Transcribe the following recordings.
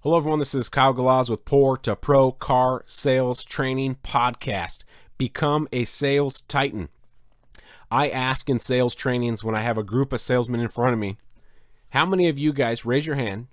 Hello, everyone. This is Kyle Galaz with Poor2Pro Car Sales Training Podcast. Become a sales titan. I ask in sales trainings when I have a group of salesmen in front of me, how many of you guys, raise your hand,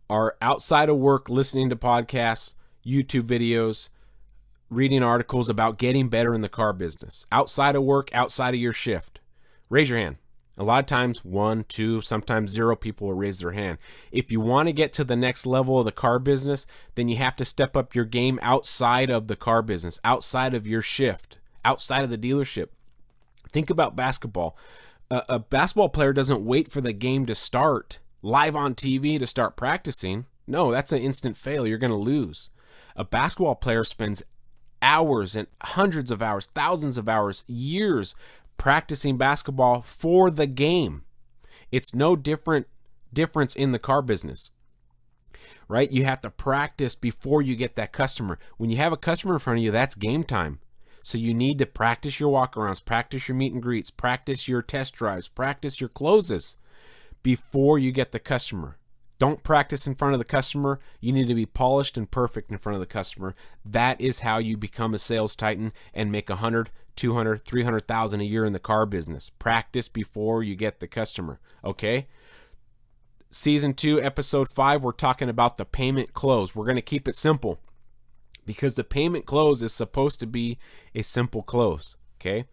are outside of work listening to podcasts, YouTube videos, reading articles about getting better in the car business? Outside of work, outside of your shift. Raise your hand. A lot of times, 1, 2, sometimes 0 people will raise their hand. If you want to get to the next level of the car business, then you have to step up your game outside of the car business, outside of your shift, outside of the dealership. Think about basketball. A basketball player doesn't wait for the game to start live on TV to start practicing. No, that's an instant fail. You're going to lose. A basketball player spends hours and hundreds of hours, thousands of hours, years practicing basketball for the game. It's no difference in the car business, right? You have to practice before you get that customer. When you have a customer in front of you, that's game time. So you need to practice your walk-arounds, practice your meet and greets, practice your test drives, practice your closes before you get the customer. Don't practice in front of the customer. You need to be polished and perfect in front of the customer. That is how you become a sales titan and make 100, 200, 300,000 a year in the car business. Practice before you get the customer, okay? Season 2, Episode 5, we're talking about the payment close. We're going to keep it simple because the payment close is supposed to be a simple close, okay?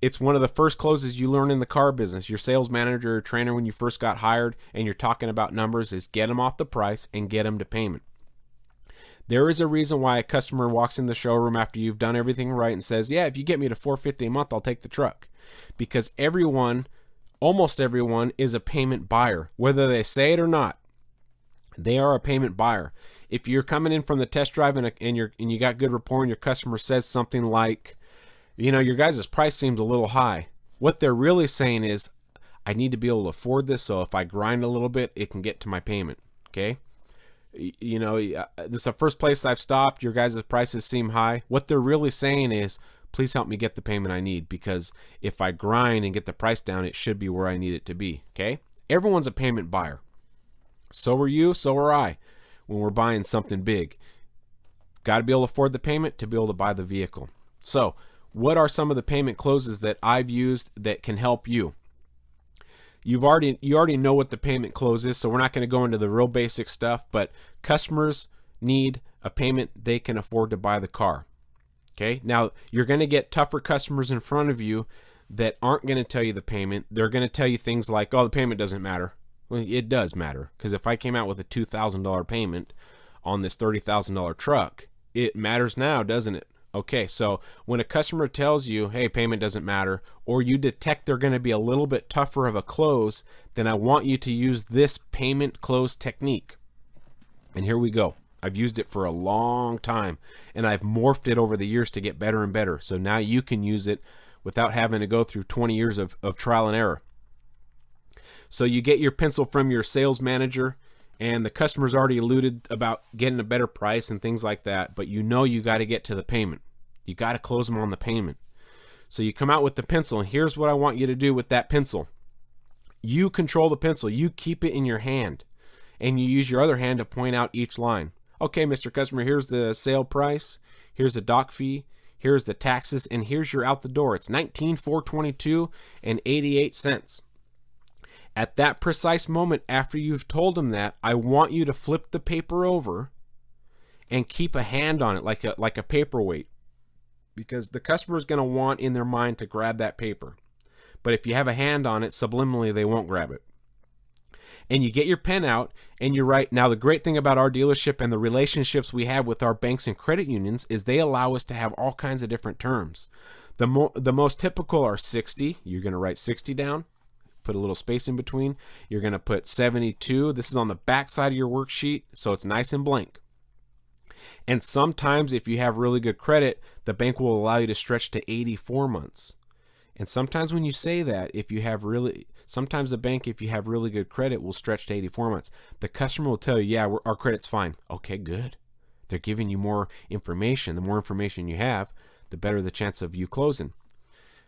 It's one of the first closes you learn in the car business. Your sales manager or trainer when you first got hired and you're talking about numbers is get them off the price and get them to payment. There is a reason why a customer walks in the showroom after you've done everything right and says, yeah, if you get me to $450 a month, I'll take the truck. Because everyone, almost everyone, is a payment buyer. Whether they say it or not, they are a payment buyer. If you're coming in from the test drive and you got good rapport and your customer says something like, you know, your guys' price seems a little high, what they're really saying is, I need to be able to afford this, so if I grind a little bit, it can get to my payment, okay? You know, this is the first place I've stopped. Your guys' prices seem high. What they're really saying is, please help me get the payment I need, because if I grind and get the price down, it should be where I need it to be, okay? Everyone's a payment buyer. So are you, so are I, when we're buying something big. Got to be able to afford the payment to be able to buy the vehicle. So, what are some of the payment closes that I've used that can help you? You already know what the payment close is, so we're not going to go into the real basic stuff, but customers need a payment they can afford to buy the car. Okay? Now, you're going to get tougher customers in front of you that aren't going to tell you the payment. They're going to tell you things like, oh, the payment doesn't matter. Well, it does matter, because if I came out with a $2,000 payment on this $30,000 truck, it matters now, doesn't it? Okay, so when a customer tells you, hey, payment doesn't matter, or you detect they're going to be a little bit tougher of a close, then I want you to use this payment close technique. And here we go. I've used it for a long time, and I've morphed it over the years to get better and better. So now you can use it without having to go through 20 years of trial and error. So you get your pencil from your sales manager, and the customer's already alluded about getting a better price and things like that, but you know you got to get to the payment. You got to close them on the payment. So you come out with the pencil, and here's what I want you to do with that pencil. You control the pencil. You keep it in your hand, and you use your other hand to point out each line. Okay, Mr. Customer, here's the sale price, here's the dock fee, here's the taxes, and here's your out the door. It's $19,422 and 88 cents. At that precise moment after you've told them that, I want you to flip the paper over and keep a hand on it like a paperweight, because the customer is going to want in their mind to grab that paper. But if you have a hand on it, subliminally they won't grab it. And you get your pen out and you write. Now, the great thing about our dealership and the relationships we have with our banks and credit unions is they allow us to have all kinds of different terms. The most typical are 60. You're going to write 60 down. Put a little space in between. You're going to put 72. This is on the back side of your worksheet, so it's nice and blank. And sometimes if you have really good credit, the bank will allow you to stretch to 84 months. And sometimes when you say that, sometimes the bank, if you have really good credit, will stretch to 84 months. The customer will tell you, yeah, our credit's fine. Okay, good. They're giving you more information. The more information you have, the better the chance of you closing.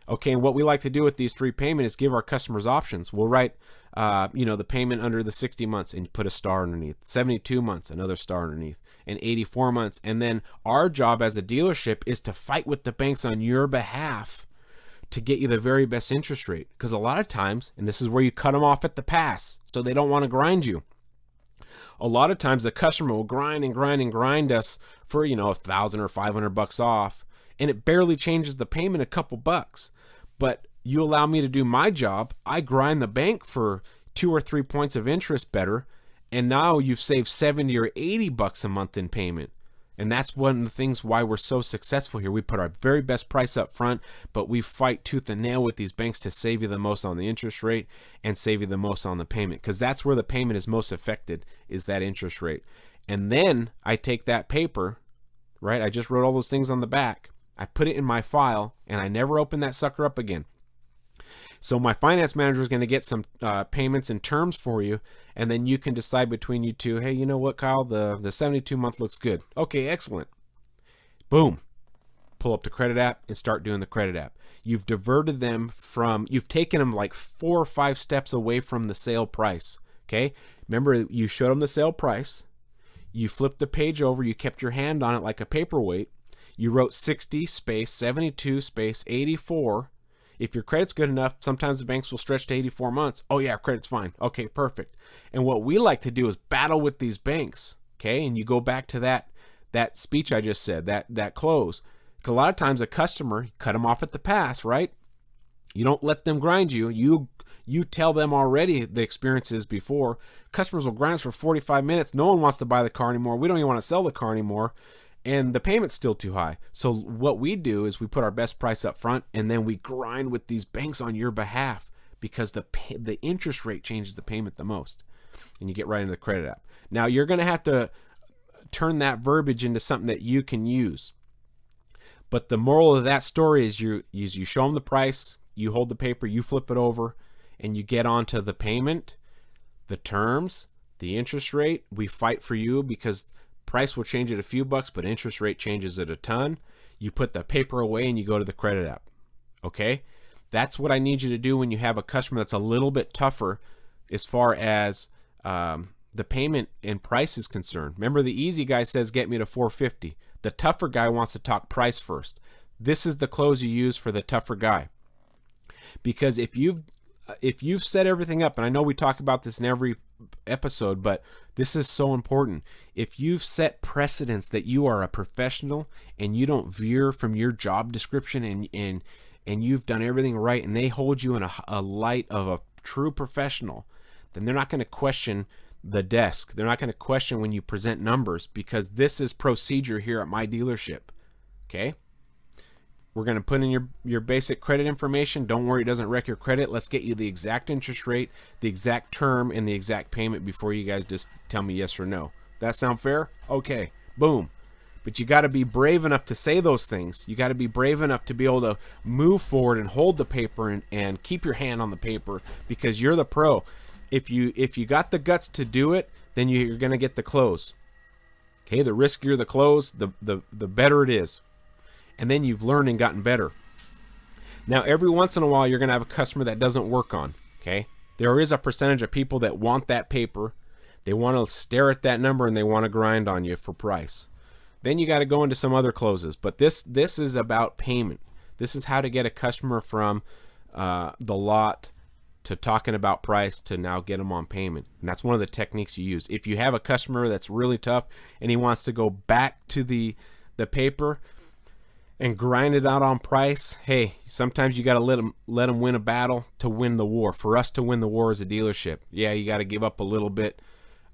Okay, and what we like to do with these 3 payments is give our customers options. We'll write, the payment under the 60 months and put a star underneath. 72 months, another star underneath. And 84 months. And then our job as a dealership is to fight with the banks on your behalf to get you the very best interest rate. Because a lot of times, and this is where you cut them off at the pass, so they don't want to grind you. A lot of times the customer will grind and grind and grind us for, $1,000 or $500 off, and it barely changes the payment a couple bucks. But you allow me to do my job, I grind the bank for 2 or 3 points of interest better, and now you've saved $70 or $80 a month in payment. And that's one of the things why we're so successful here. We put our very best price up front, but we fight tooth and nail with these banks to save you the most on the interest rate and save you the most on the payment, because that's where the payment is most affected, is that interest rate. And then I take that paper, right? I just wrote all those things on the back. I put it in my file, and I never open that sucker up again. So my finance manager is going to get some payments and terms for you, and then you can decide between you two, hey, you know what, Kyle, the 72-month looks good. Okay, excellent. Boom. Pull up the credit app and start doing the credit app. You've diverted them from, you've taken them like 4 or 5 steps away from the sale price, okay? Remember, you showed them the sale price. You flipped the page over. You kept your hand on it like a paperweight. You wrote 60 space 72 space 84. If your credit's good enough, sometimes the banks will stretch to 84 months. Oh yeah, credit's fine. Okay, perfect. And what we like to do is battle with these banks, okay? And you go back to that speech I just said, that close. A lot of times a customer, cut them off at the pass, right? You don't let them grind you. You tell them already the experiences before. Customers will grind us for 45 minutes. No one wants to buy the car anymore. We don't even want to sell the car anymore. And the payment's still too high. So what we do is we put our best price up front, and then we grind with these banks on your behalf, because the interest rate changes the payment the most. And you get right into the credit app. Now you're going to have to turn that verbiage into something that you can use. But the moral of that story is you show them the price, you hold the paper, you flip it over, and you get onto the payment, the terms, the interest rate. We fight for you because price will change it a few bucks, but interest rate changes it a ton. You put the paper away and you go to the credit app. Okay? That's what I need you to do when you have a customer that's a little bit tougher as far as the payment and price is concerned. Remember, the easy guy says, get me to $450. The tougher guy wants to talk price first. This is the close you use for the tougher guy. Because if you've set everything up, and I know we talk about this in every episode, but this is so important. If you've set precedents that you are a professional and you don't veer from your job description, and you've done everything right, and they hold you in a light of a true professional, then they're not going to question the desk. They're not going to question when you present numbers, because this is procedure here at my dealership. Okay? We're going to put in your basic credit information. Don't worry, it doesn't wreck your credit. Let's get you the exact interest rate, the exact term, and the exact payment before you guys just tell me yes or no. That sound fair? Okay, boom. But you got to be brave enough to say those things. You got to be brave enough to be able to move forward and hold the paper and keep your hand on the paper, because you're the pro. If you got the guts to do it, then you're going to get the close. Okay, the riskier the close, the better it is. And then you've learned and gotten better. Now, every once in a while, you're going to have a customer that doesn't work on, okay? There is a percentage of people that want that paper. They want to stare at that number, and they want to grind on you for price. Then you got to go into some other closes. But this is about payment. This is how to get a customer from the lot to talking about price to now get them on payment. And that's one of the techniques you use. If you have a customer that's really tough and he wants to go back to the paper and grind it out on price, hey, sometimes you got to let them win a battle to win the war. For us to win the war as a dealership, yeah, you got to give up a little bit.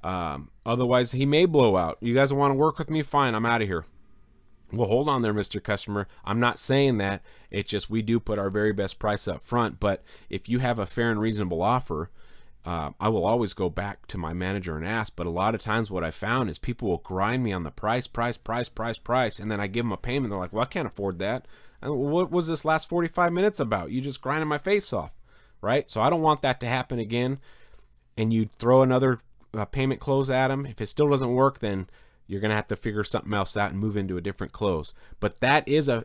Otherwise, he may blow out. You guys want to work with me? Fine, I'm out of here. Well, hold on there, Mr. Customer. I'm not saying that. It's just we do put our very best price up front. But if you have a fair and reasonable offer, I will always go back to my manager and ask. But a lot of times what I found is people will grind me on the price. And then I give them a payment. They're like, well, I can't afford that. And what was this last 45 minutes about? You just grinding my face off, right? So I don't want that to happen again. And you throw another payment close at them. If it still doesn't work, then you're going to have to figure something else out and move into a different close. But that is a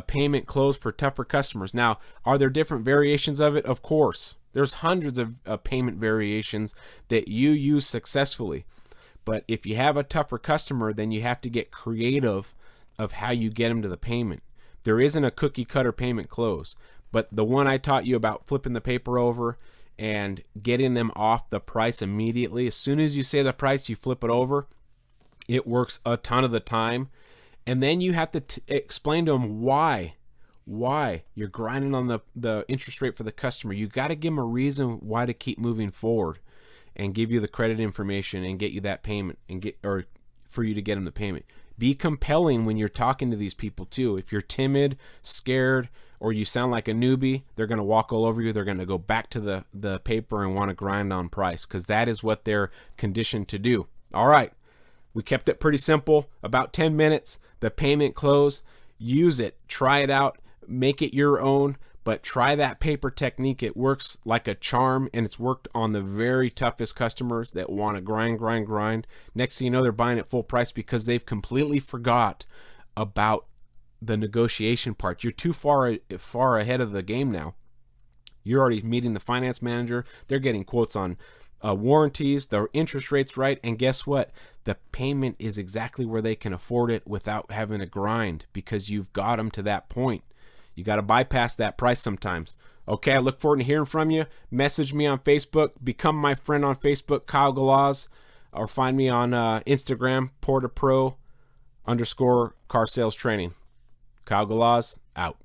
payment close for tougher customers. Now, are there different variations of it? Of course. There's hundreds of payment variations that you use successfully. But if you have a tougher customer, then you have to get creative of how you get them to the payment. There isn't a cookie cutter payment close. But the one I taught you about flipping the paper over and getting them off the price immediately, as soon as you say the price, you flip it over. It works a ton of the time. And then you have to explain to them why you're grinding on the interest rate for the customer. You got to give them a reason why to keep moving forward and give you the credit information and get you that payment or for you to get them the payment. Be compelling when you're talking to these people too. If you're timid, scared, or you sound like a newbie, they're going to walk all over you. They're going to go back to the paper and want to grind on price because that is what they're conditioned to do. All right. We kept it pretty simple, about 10 minutes, the payment close. Use it, try it out, make it your own, but try that paper technique. It works like a charm, and it's worked on the very toughest customers that want to grind. Next thing you know, they're buying at full price because they've completely forgot about the negotiation part. You're too far ahead of the game now. You're already meeting the finance manager. They're getting quotes on warranties, the interest rates right, and guess what? The payment is exactly where they can afford it without having to grind because you've got them to that point. You got to bypass that price sometimes. Okay, I look forward to hearing from you. Message me on Facebook. Become my friend on Facebook, Kyle Galaz, or find me on Instagram, Poor2Pro _Car Sales Training. Kyle Galaz, out.